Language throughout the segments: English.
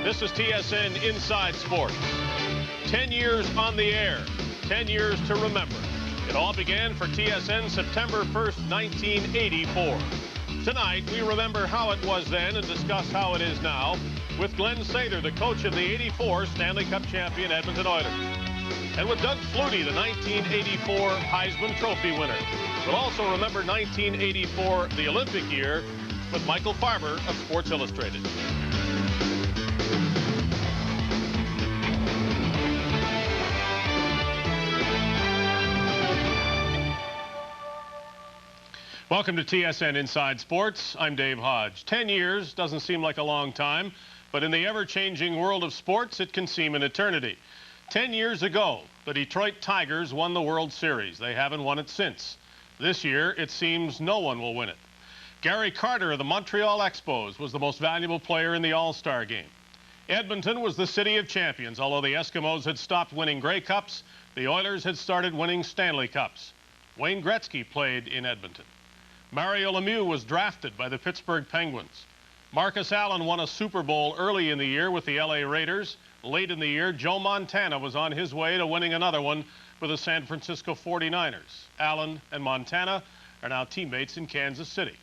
This is TSN Inside Sports. 10 years on the air, 10 years to remember. It all began for TSN September 1st, 1984. Tonight, we remember how it was then and discuss how it is now with Glen Sather, the coach of the '84 Stanley Cup champion Edmonton Oilers. And with Doug Flutie, the 1984 Heisman Trophy winner. We'll also remember 1984, the Olympic year, with Michael Farber of Sports Illustrated. Welcome to TSN Inside Sports. I'm Dave Hodge. 10 years doesn't seem like a long time, but in the ever-changing world of sports, it can seem an eternity. 10 years ago, the Detroit Tigers won the World Series. They haven't won it since. This year, it seems no one will win it. Gary Carter of the Montreal Expos was the most valuable player in the All-Star game. Edmonton was the city of champions. Although the Eskimos had stopped winning Grey Cups, the Oilers had started winning Stanley Cups. Wayne Gretzky played in Edmonton. Mario Lemieux was drafted by the Pittsburgh Penguins. Marcus Allen won a Super Bowl early in the year with the LA Raiders. Late in the year, Joe Montana was on his way to winning another one with the San Francisco 49ers. Allen and Montana are now teammates in Kansas City.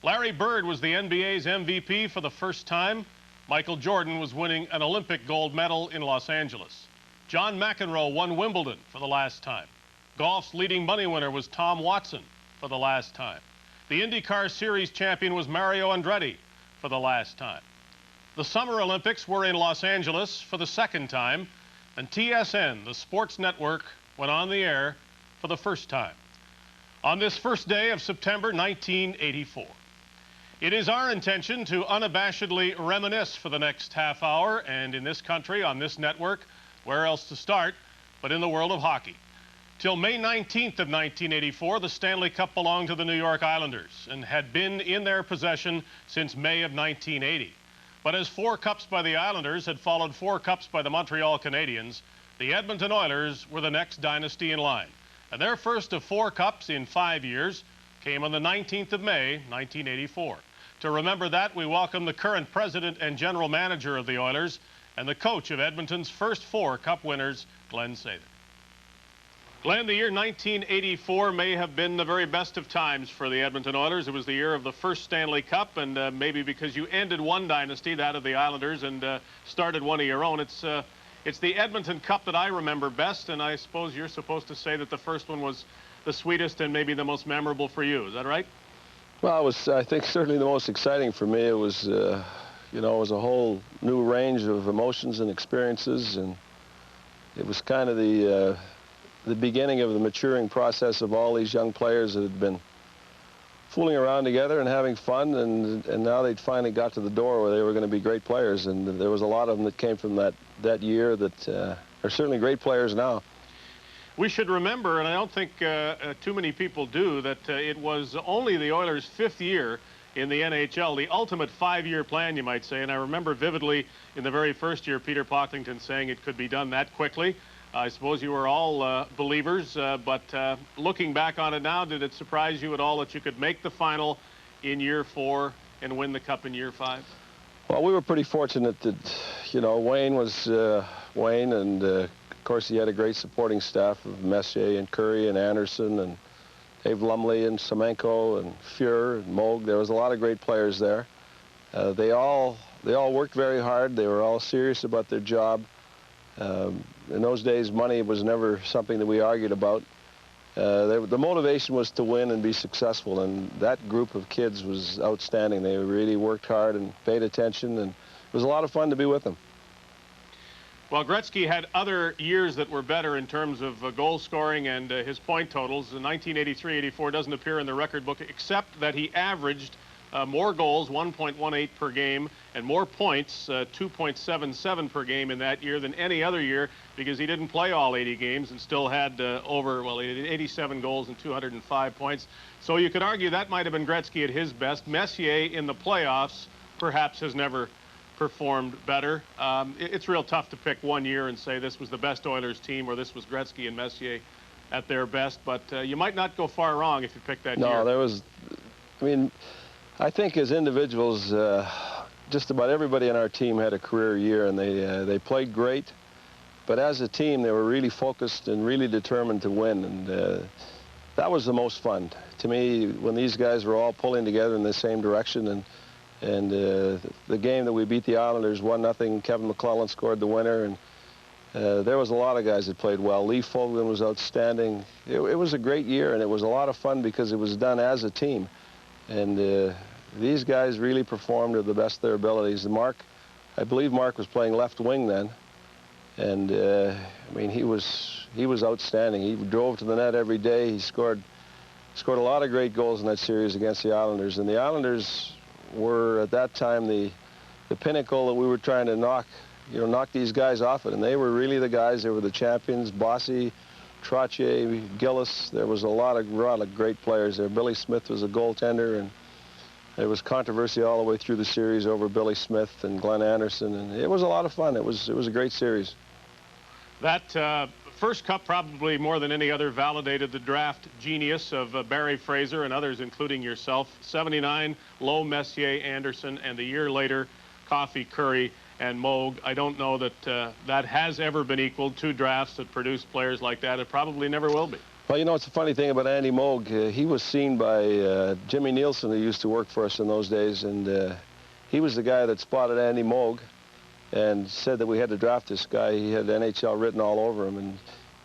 Larry Bird was the NBA's MVP for the first time. Michael Jordan was winning an Olympic gold medal in Los Angeles. John McEnroe won Wimbledon for the last time. Golf's leading money winner was Tom Watson for the last time. The IndyCar Series champion was Mario Andretti for the last time. The Summer Olympics were in Los Angeles for the second time, and TSN, the sports network, went on the air for the first time on this first day of September 1984. It is our intention to unabashedly reminisce for the next half hour, and in this country, on this network, where else to start but in the world of hockey. Till May 19th of 1984, the Stanley Cup belonged to the New York Islanders and had been in their possession since May of 1980. But as 4 cups by the Islanders had followed 4 cups by the Montreal Canadiens, the Edmonton Oilers were the next dynasty in line. And their first of 4 cups in 5 years came on the 19th of May, 1984. To remember that, we welcome the current president and general manager of the Oilers and the coach of Edmonton's first 4 cup winners, Glen Sather. Glen, the year 1984 may have been the very best of times for the Edmonton Oilers. It was the year of the first Stanley Cup, and maybe because you ended one dynasty, that of the Islanders, and started one of your own. It's the Edmonton Cup that I remember best, and I suppose you're supposed to say that the first one was the sweetest and maybe the most memorable for you. Is that right? Well, it was, I think, certainly the most exciting for me. It was, you know, it was a whole new range of emotions and experiences, and it was kind of the beginning of the maturing process of all these young players that had been fooling around together and having fun, and now they'd finally got to the door where they were going to be great players, and there was a lot of them that came from that year that are certainly great players now. We should remember, and I don't think too many people do, that it was only the Oilers' 5th year in the NHL, the ultimate 5-year plan, you might say, and I remember vividly in the very first year Peter Pocklington saying it could be done that quickly. I suppose you were all believers, but looking back on it now, did it surprise you at all that you could make the final in year 4 and win the Cup in year 5? Well, we were pretty fortunate that, you know, Wayne was Wayne, and of course he had a great supporting staff of Messier and Curry and Anderson and Dave Lumley and Semenko and Fuhr and Moog. There was a lot of great players there. They all worked very hard. They were all serious about their job. In those days, money was never something that we argued about. The motivation was to win and be successful, and that group of kids was outstanding. They really worked hard and paid attention, and it was a lot of fun to be with them. Well, Gretzky had other years that were better in terms of goal scoring and his point totals. In 1983-84 doesn't appear in the record book, except that he averaged more goals, 1.18 per game, and more points, 2.77 per game in that year than any other year, because he didn't play all 80 games and still had he had 87 goals and 205 points. So you could argue that might have been Gretzky at his best. Messier in the playoffs perhaps has never performed better. It's real tough to pick one year and say this was the best Oilers team or this was Gretzky and Messier at their best, but you might not go far wrong if you pick that year. No, there was, I mean, I think as individuals, just about everybody on our team had a career year, and they played great. But as a team, they were really focused and really determined to win, and that was the most fun to me when these guys were all pulling together in the same direction. And the game that we beat the Islanders 1-0, Kevin McClellan scored the winner, and there was a lot of guys that played well. Lee Fogelin was outstanding. It was a great year, and it was a lot of fun because it was done as a team. And these guys really performed to the best of their abilities. I believe Mark was playing left wing then, and I mean, he was outstanding. He drove to the net every day. He scored a lot of great goals in that series against the Islanders, and the Islanders were at that time the pinnacle that we were trying to knock these guys off it, and they were really the guys. They were the champions. Bossy, Trottier, Gillis. There was a lot of great players there. Billy Smith was a goaltender, and there was controversy all the way through the series over Billy Smith and Glenn Anderson, and it was a lot of fun. It was a great series. That first cup, probably more than any other, validated the draft genius of Barry Fraser and others, including yourself. 79, Lowe, Messier, Anderson, and a year later, Coffey, Curry, and Moog. I don't know that that has ever been equaled. Two drafts that produced players like that. It probably never will be. Well, you know, it's a funny thing about Andy Moog. He was seen by Jimmy Nielsen, who used to work for us in those days, and he was the guy that spotted Andy Moog and said that we had to draft this guy. He had NHL written all over him, and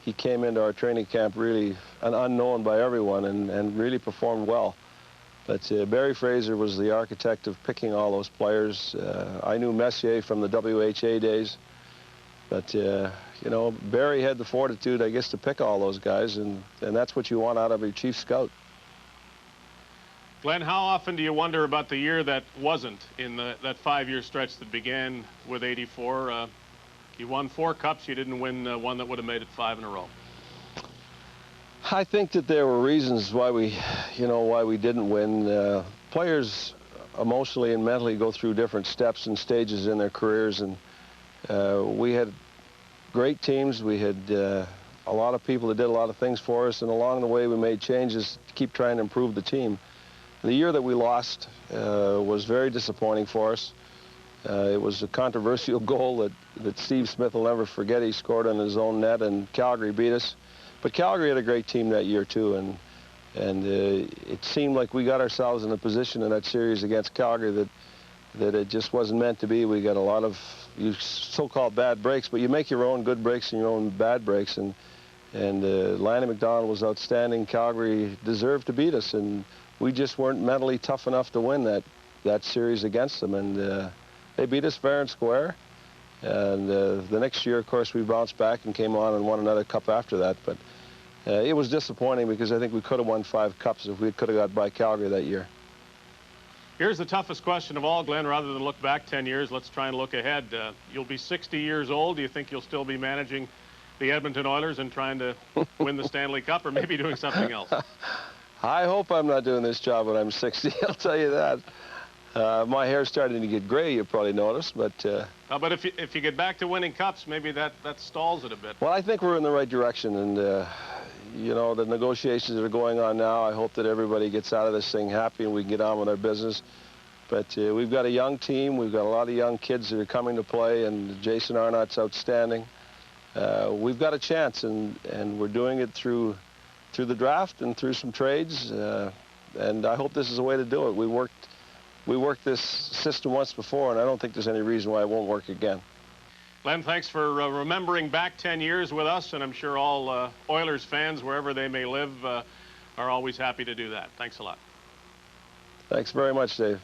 he came into our training camp really unknown by everyone and really performed well. But Barry Fraser was the architect of picking all those players. I knew Messier from the WHA days, but you know, Barry had the fortitude, I guess, to pick all those guys, and that's what you want out of your chief scout. Glenn, how often do you wonder about the year that wasn't in that 5-year stretch that began with 84? You won 4 cups. You didn't win one that would have made it 5 in a row. I think that there were reasons why we didn't win. Players emotionally and mentally go through different steps and stages in their careers, and we had great teams. We had a lot of people that did a lot of things for us, and along the way we made changes to keep trying to improve the team. The year that we lost was very disappointing for us. It was a controversial goal that Steve Smith will never forget. He scored on his own net, and Calgary beat us. But Calgary had a great team that year too, and it seemed like we got ourselves in a position in that series against Calgary that it just wasn't meant to be. We got a lot of so-called bad breaks, but you make your own good breaks and your own bad breaks, and Lanny McDonald was outstanding. Calgary deserved to beat us, and we just weren't mentally tough enough to win that series against them, and they beat us fair and square. And the next year, of course, we bounced back and came on and won another cup after that. But it was disappointing because I think we could have won 5 cups if we could have got by Calgary that year. Here's the toughest question of all, Glenn. Rather than look back 10 years, let's try and look ahead. You'll be 60 years old. Do you think you'll still be managing the Edmonton Oilers and trying to win the Stanley Cup, or maybe doing something else? I hope I'm not doing this job when I'm 60, I'll tell you that. My hair's starting to get gray, you probably noticed, but... but if you get back to winning cups, maybe that stalls it a bit. Well, I think we're in the right direction, and, you know, the negotiations that are going on now, I hope that everybody gets out of this thing happy and we can get on with our business. But we've got a young team. We've got a lot of young kids that are coming to play, and Jason Arnott's outstanding. We've got a chance, and we're doing it through the draft and through some trades, and I hope this is the way to do it. We worked this system once before, and I don't think there's any reason why it won't work again. Glenn, thanks for remembering back 10 years with us, and I'm sure all Oilers fans, wherever they may live, are always happy to do that. Thanks a lot. Thanks very much, Dave.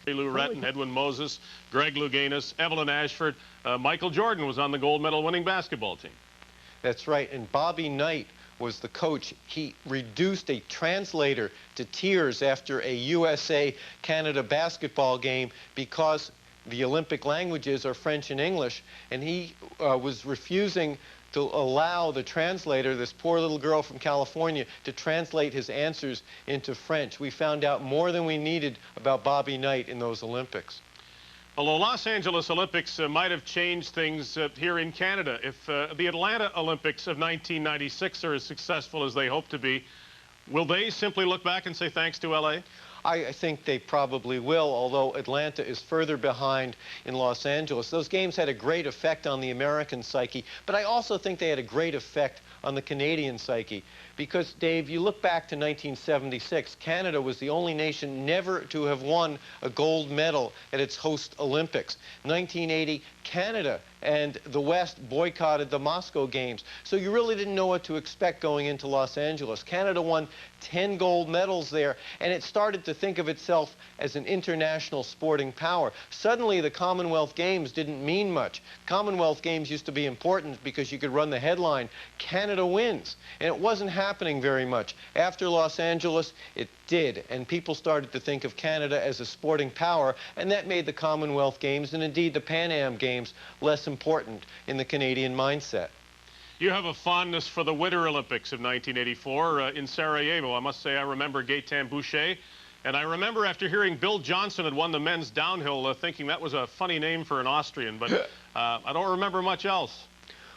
Lou Retton, Edwin Moses, Greg Louganis, Evelyn Ashford. Michael Jordan was on the gold medal winning basketball team. That's right, and Bobby Knight was the coach. He reduced a translator to tears after a USA-Canada basketball game because the Olympic languages are French and English, and he was refusing to allow the translator, this poor little girl from California, to translate his answers into French. We found out more than we needed about Bobby Knight in those Olympics. Well, the Los Angeles Olympics might have changed things here in Canada. If the Atlanta Olympics of 1996 are as successful as they hope to be, will they simply look back and say thanks to L.A.? I think they probably will, although Atlanta is further behind in Los Angeles. Those games had a great effect on the American psyche, but I also think they had a great effect on the Canadian psyche. Because, Dave, you look back to 1976, Canada was the only nation never to have won a gold medal at its host Olympics. 1980, Canada and the West boycotted the Moscow Games. So you really didn't know what to expect going into Los Angeles. Canada won 10 gold medals there, and it started to think of itself as an international sporting power. Suddenly, the Commonwealth Games didn't mean much. Commonwealth Games used to be important because you could run the headline, Canada wins. And it wasn't happening very much. After Los Angeles, it did, and people started to think of Canada as a sporting power, and that made the Commonwealth Games, and indeed the Pan Am Games, less important in the Canadian mindset. You have a fondness for the Winter Olympics of 1984 in Sarajevo. I must say I remember Gaetan Boucher, and I remember after hearing Bill Johnson had won the men's downhill thinking that was a funny name for an Austrian, but I don't remember much else.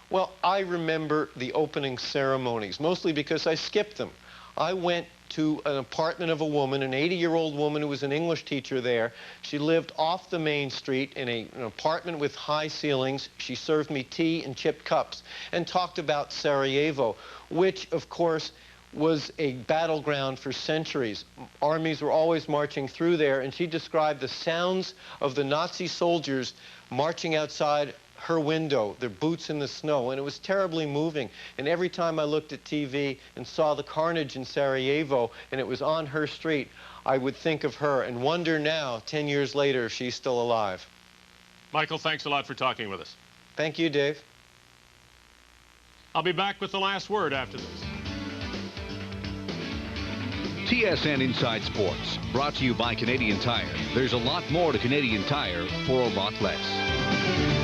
Well, I remember the opening ceremonies, mostly because I skipped them. I went to an apartment of a woman, an 80-year-old woman who was an English teacher there. She lived off the main street in an apartment with high ceilings. She served me tea in chipped cups and talked about Sarajevo, which, of course, was a battleground for centuries. Armies were always marching through there, and she described the sounds of the Nazi soldiers marching outside her window, their boots in the snow, and it was terribly moving. And every time I looked at TV and saw the carnage in Sarajevo, and it was on her street, I would think of her and wonder now, 10 years later, if she's still alive. Michael, thanks a lot for talking with us. Thank you, Dave. I'll be back with the last word after this. TSN Inside Sports, brought to you by Canadian Tire. There's a lot more to Canadian Tire for a lot less.